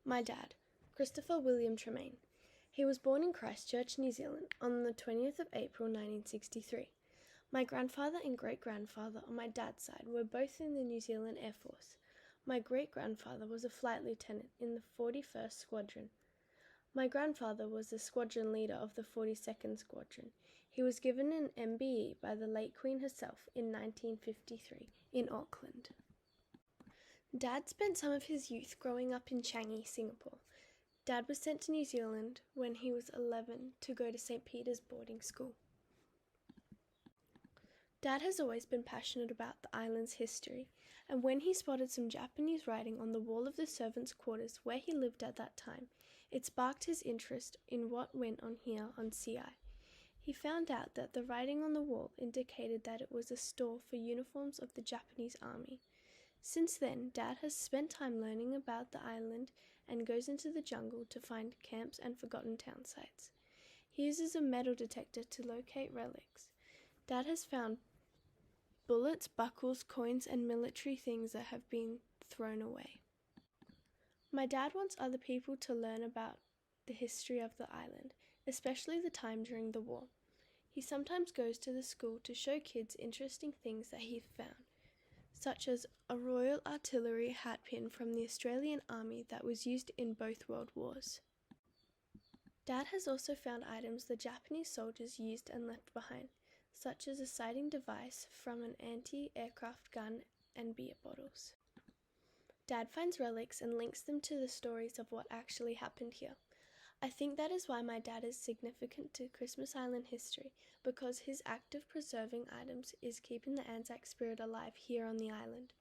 My dad, Christopher William Tremaine. He was born in Christchurch, New Zealand on the 20th of April 1963. My grandfather and great-grandfather on my dad's side were both in the New Zealand Air Force. My great-grandfather was a flight lieutenant in the 41st Squadron. My grandfather was the squadron leader of the 42nd Squadron. He was given an MBE by the late Queen herself in 1953 in Auckland. Dad spent some of his youth growing up in Changi, Singapore. Dad was sent to New Zealand when he was 11 to go to St. Peter's boarding school. Dad has always been passionate about the island's history, and when he spotted some Japanese writing on the wall of the servants' quarters where he lived at that time, it sparked his interest in what went on here on CI. He found out that the writing on the wall indicated that it was a store for uniforms of the Japanese army. Since then, Dad has spent time learning about the island and goes into the jungle to find camps and forgotten town sites. He uses a metal detector to locate relics. Dad has found bullets, buckles, coins, and military things that have been thrown away. My dad wants other people to learn about the history of the island, especially the time during the war. He sometimes goes to the school to show kids interesting things that he found, such as a Royal Artillery hat pin from the Australian Army that was used in both World Wars. Dad has also found items the Japanese soldiers used and left behind, such as a sighting device from an anti-aircraft gun and beer bottles. Dad finds relics and links them to the stories of what actually happened here. I think that is why my dad is significant to Christmas Island history, because his act of preserving items is keeping the Anzac spirit alive here on the island.